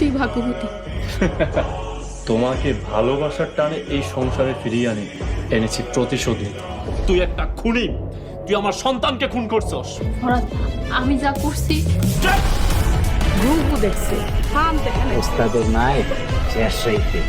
সত্যিই ভাগ্যবতী। তোমাকে ভালোবাসার টানে এই সংসারে ফিরিয়ে এনেছি প্রতিশোধ নিতে। তুই একটা খুনি, তুই আমার সন্তানকে খুন করছস। ফরহাদ, আমি যা করছি রূপও দেখছে হাম দেখে নাই। ওস্তাদের নাই শেষ রাইতে।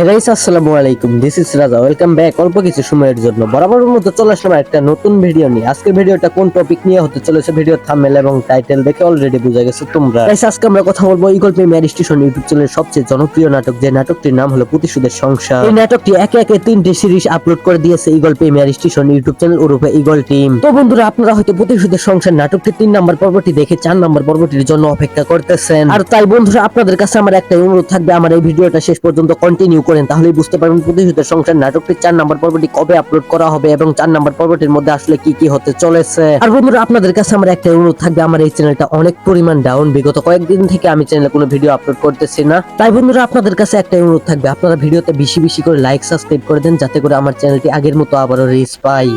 গাইস আসসালামু আলাইকুম, দিস ইজ রাজা। ওয়েলকাম ব্যাক অল্প কিছু সময়ের জন্য বরাবরের মতো চলে আসলাম একটা নতুন ভিডিও নিয়ে। আজকের ভিডিওটা কোন টপিক নিয়ে হতে চলেছে ভিডিও থাম্বনেল এবং টাইটেল দেখে অলরেডি বুঝে গেছো তোমরা। গাইস আজকে আমরা কথা বলবো ইগল প্রেমিয়ার স্টেশন ইউটিউব চ্যানেলের সবচেয়ে জনপ্রিয় নাটক, যে নাটকটির নাম হলো প্রতিশোধের সংসার। এই নাটকটি একে একে 3টে সিরিজ আপলোড করে দিয়েছে eagle premiere station YouTube channel ওরূপে ইগল টিম। তো বন্ধুরা, আপনারা হয়তো প্রতিশোধের সংসার নাটকটির 3 নাম্বার পর্বটি দেখে 4 নাম্বার পর্বটির জন্য অপেক্ষা করতেছেন। আর তাই বন্ধুরা, আপনাদের কাছে আমার একটা অনুরোধ থাকবে, আমার এই ভিডিওটা শেষ পর্যন্ত কন্টিনিউ করেন, তাহলেই বুঝতে পারবেন প্রতিশোধের সংসার নাটকটির 4 নাম্বার পর্বটি কবে আপলোড করা হবে এবং 4 নাম্বার পর্বটির মধ্যে আসলে কি কি হতে চলেছে। আর বন্ধুরা, আপনাদের কাছে আমার একটা অনুরোধ থাকবে, আমার এই চ্যানেলটা অনেক পরিমাণ ডাউন, বিগত কয়েকদিন থেকে আমি চ্যানেলে কোনো ভিডিও আপলোড করতেছি না। তাই বন্ধুরা, আপনাদের কাছে একটা অনুরোধ থাকবে, আপনারা ভিডিওতে বেশি বেশি করে লাইক সাবস্ক্রাইব করে দেন, যাতে করে আমার চ্যানেলটি আগের মতো আবারও রিচ পায়।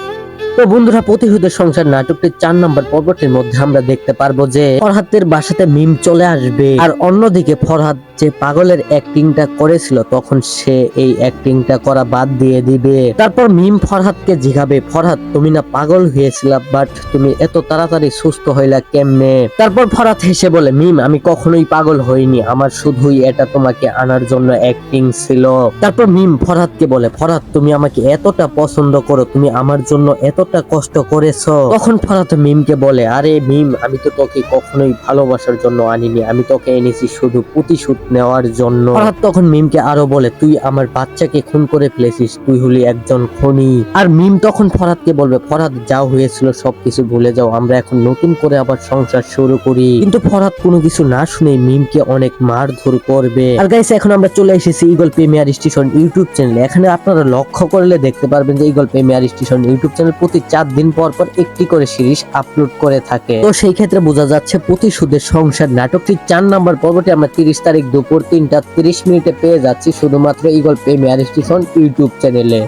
তো বন্ধুরা, প্রতিশোধের সংসার নাটকটির 4 নম্বর পর্বটির মধ্যে আমরা দেখতে পারবো যে ফরহাদের বাসাতে মিম চলে আসবে, আর অন্যদিকে ফরহাদ যে পাগলের অ্যাক্টিংটা করেছিল তখন সে এই অ্যাক্টিংটা করা বাদ দিয়ে দিবে। তারপর মিম ফরহাদকে জিজ্ঞাবে, ফরহাদ তুমি না পাগল হয়েছিল, বাট তুমি এত তাড়াতাড়ি সুস্থ হইলা কেমনে? তারপর ফরহাদ হেসে বলে, মিম আমি কখনোই পাগল হইনি, আমার শুধুই এটা তোমাকে আনার জন্য অ্যাক্টিং ছিল। তারপর মিম ফরহাদকে বলে, ফরহাদ তুমি আমাকে এতটা পছন্দ করো, তুমি আমার জন্য এতটা কষ্ট করেছো। তখন ফরহাদ মিমকে বলে, আরে মিম আমি তো তোকে কখনোই ভালোবাসার জন্য আনিনি, আমি তোকে এনেছি শুধু প্রতিশোধ নেওয়ার জন্য। ফরহাদ তখন মিমকে আরো বলে, তুই আমার বাচ্চাকে খুন করে ফেলেছিস, তুই হলি একজন খুনি। আর মিম তখন ফরহাদকে বলবে, ফরহাদ যা হয়েছিল সবকিছু ভুলে যাও, আমরা এখন নতুন করে আবার সংসার শুরু করি। কিন্তু ফরহাদ কোনো কিছু না শুনে মিমকে অনেক মারধর করবে। আর গাইস, এখন আমরা চলে এসেছি ইগল প্রেমিয়ার স্টেশন ইউটিউব চ্যানেলে। এখানে আপনারা লক্ষ্য করলে দেখতে পারবেন যে eagle premiere station YouTube channel প্রতি 4 দিন পর পর একটি করে সিরিজ আপলোড করে থাকে। তো সেই ক্ষেত্রে বোঝা যাচ্ছে প্রতিশোধের সংসার নাটকটির 4 নম্বর পর্বটি আমরা 30 তারিখ দুপুর 3টা 30 মিনিটে পেয়ে যাচ্ছি শুধুমাত্র ইগল প্রেমিয়ার স্টেশন ইউটিউব চ্যানেলে।